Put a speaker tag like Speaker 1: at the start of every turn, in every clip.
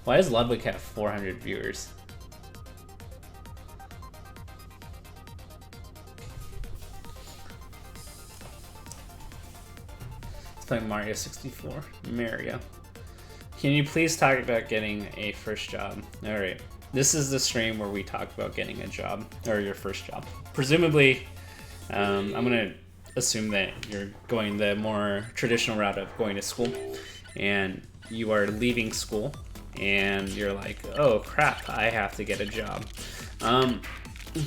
Speaker 1: Why does Ludwig have 400 viewers? It's playing Mario 64. Mario. Can you please talk about getting a first job? Alright. This is the stream where we talk about getting a job, or your first job. Presumably, I'm gonna assume that you're going the more traditional route of going to school, and you are leaving school, and you're like, oh crap, I have to get a job. I'm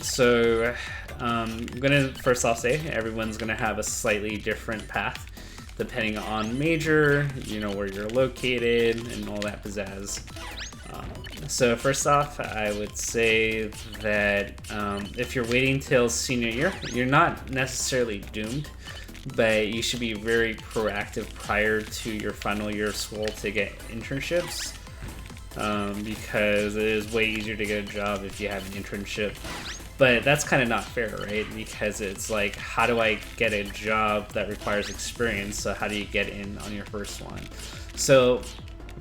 Speaker 1: gonna first off say everyone's gonna have a slightly different path depending on major, you know, where you're located, and all that pizzazz. So first off, I would say that if you're waiting till senior year, you're not necessarily doomed, but you should be very proactive prior to your final year of school to get internships, because it is way easier to get a job if you have an internship. But that's kind of not fair, right? Because it's like, how do I get a job that requires experience? So how do you get in on your first one? So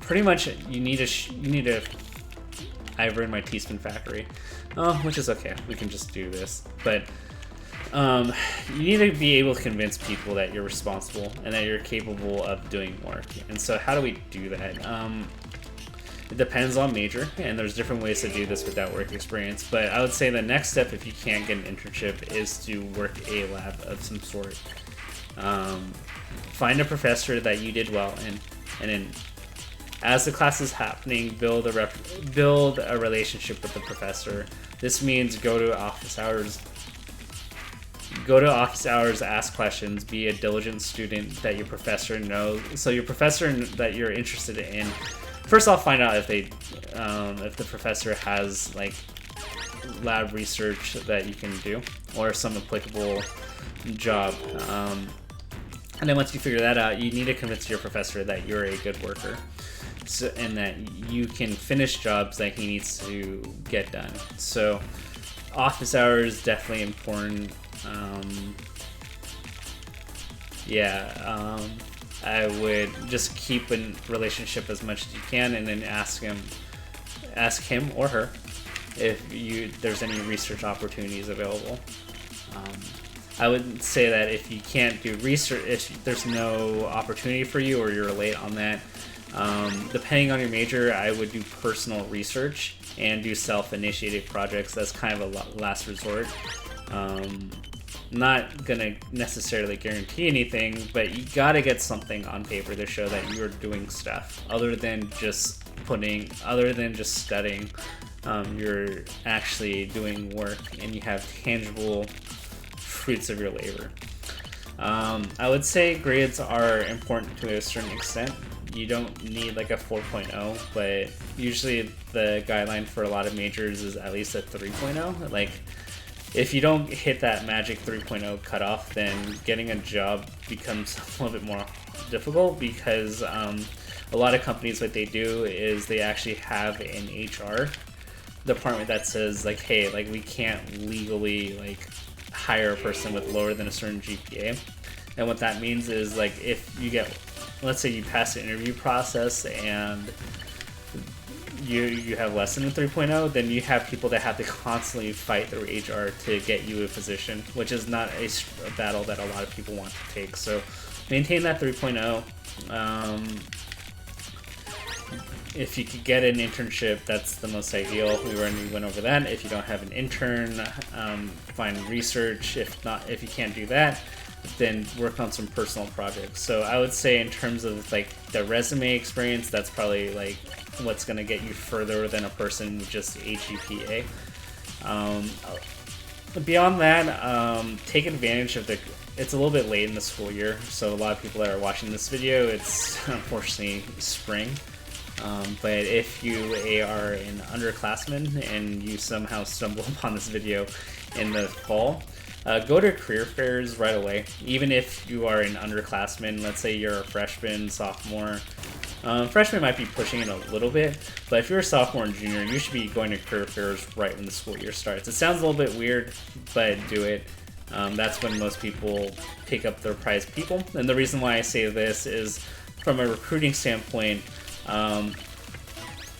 Speaker 1: pretty much you need to I've ruined my teaspoon factory, which is okay. We can just do this. But you need to be able to convince people that you're responsible and that you're capable of doing work. And so how do we do that? It depends on major, and there's different ways to do this without work experience. But I would say the next step, if you can't get an internship, is to work a lab of some sort. Find a professor that you did well in, and then as the class is happening, build a relationship with the professor. This means go to office hours. Ask questions, be a diligent student that your professor knows. So your professor that you're interested in, first off, find out if the professor has like lab research that you can do or some applicable job. And then once you figure that out, you need to convince your professor that you're a good worker. So, and that you can finish jobs that he needs to get done. So office hours, definitely important. I would just keep a relationship as much as you can, and then ask him or her if there's any research opportunities available. I would say that if you can't do research, if there's no opportunity for you or you're late on that, depending on your major, I would do personal research and do self-initiated projects. That's kind of a last resort. Not gonna necessarily guarantee anything, but you gotta get something on paper to show that you're doing stuff other than just studying. You're actually doing work and you have tangible fruits of your labor. I would say grades are important to a certain extent. You don't need like a 4.0, but usually the guideline for a lot of majors is at least a 3.0. Like, if you don't hit that magic 3.0 cutoff, then getting a job becomes a little bit more difficult, because a lot of companies, what they do is they actually have an HR department that says like, hey, like we can't legally like hire a person with lower than a certain GPA. And what that means is, like, if you get, let's say you pass the interview process and you have less than a 3.0, then you have people that have to constantly fight through HR to get you a position, which is not a battle that a lot of people want to take. So maintain that 3.0. If you could get an internship, that's the most ideal. We already went over that. If you don't have an intern, find research. If you can't do that, then work on some personal projects. So I would say in terms of like the resume experience, that's probably like what's going to get you further than a person with just GPA. Beyond that, take advantage of it's a little bit late in the school year, so a lot of people that are watching this video, it's unfortunately spring. But if you are an underclassman and you somehow stumble upon this video in the fall, go to career fairs right away. Even if you are an underclassman, let's say you're a freshman, sophomore. Freshman might be pushing it a little bit, but if you're a sophomore and junior, you should be going to career fairs right when the school year starts. It sounds a little bit weird, but do it. That's when most people pick up their prized people. And the reason why I say this is from a recruiting standpoint,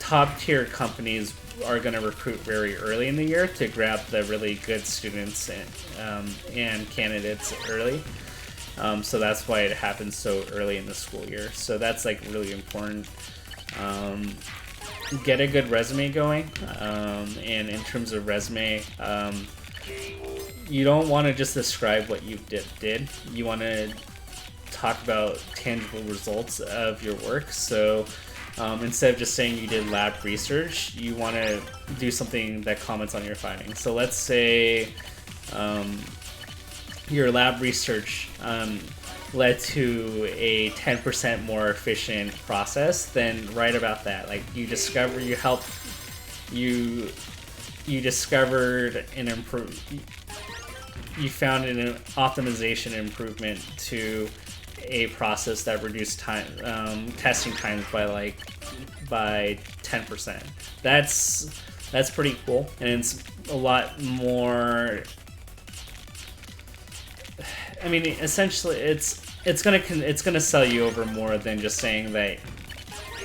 Speaker 1: top tier companies are going to recruit very early in the year to grab the really good students and candidates early. So that's why it happens so early in the school year. So that's like really important. Get a good resume going, and in terms of resume, you don't want to just describe what you did. You want to talk about tangible results of your work. So instead of just saying you did lab research, you want to do something that comments on your findings. So let's say your lab research led to a 10% more efficient process, then write about that. Like you discovered an you found an optimization improvement to a process that reduced time testing times by 10%. That's pretty cool, and it's a lot more. I mean, essentially, it's gonna sell you over more than just saying that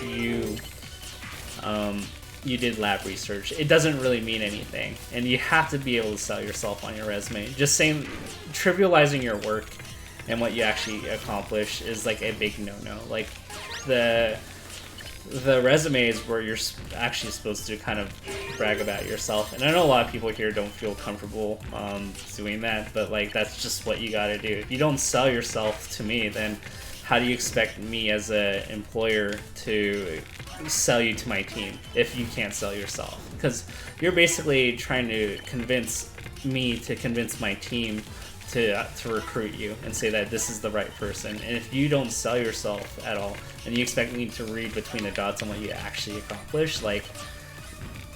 Speaker 1: you did lab research. It doesn't really mean anything, and you have to be able to sell yourself on your resume. Just saying, trivializing your work and what you actually accomplish is like a big no-no. Like the resume is where you're actually supposed to kind of brag about yourself, and I know a lot of people here don't feel comfortable doing that, but like that's just what you gotta do. If you don't sell yourself to me, then how do you expect me as an employer to sell you to my team if you can't sell yourself? Because you're basically trying to convince me to convince my team to recruit you and say that this is the right person. And if you don't sell yourself at all and you expect me to read between the dots on what you actually accomplish, like,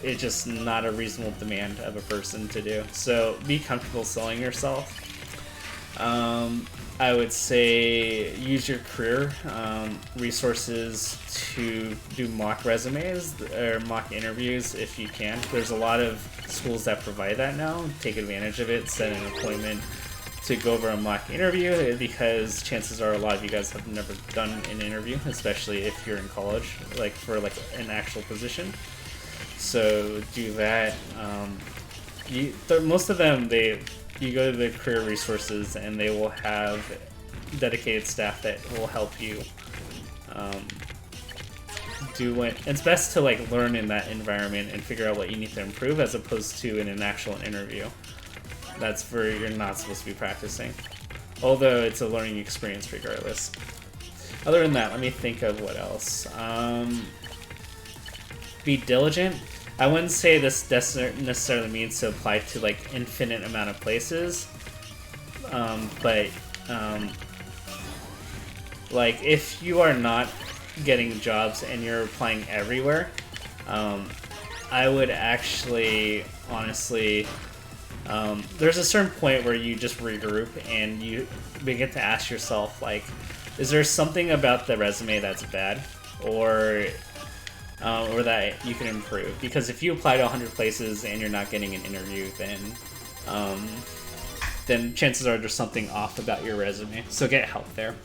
Speaker 1: it's just not a reasonable demand of a person to do. So be comfortable selling yourself. I would say use your career resources to do mock resumes or mock interviews if you can. There's a lot of schools that provide that now. Take advantage of it, set an appointment to go over a mock interview, because chances are a lot of you guys have never done an interview, especially if you're in college, like for like an actual position. So do that. Most of them, you go to the career resources and they will have dedicated staff that will help you do it. It's best to like learn in that environment and figure out what you need to improve, as opposed to in an actual interview. That's where you're not supposed to be practicing, although it's a learning experience regardless. Other than that, let me think of what else. Be diligent. I wouldn't say this necessarily means to apply to like infinite amount of places, but like if you are not getting jobs and you're applying everywhere, I would actually honestly, there's a certain point where you just regroup and you begin to ask yourself, like, is there something about the resume that's bad, or that you can improve? Because if you apply to 100 places and you're not getting an interview, then chances are there's something off about your resume. So get help there.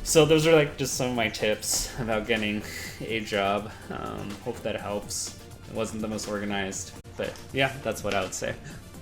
Speaker 1: So those are like just some of my tips about getting a job. Hope that helps. It wasn't the most organized, but yeah, that's what I would say.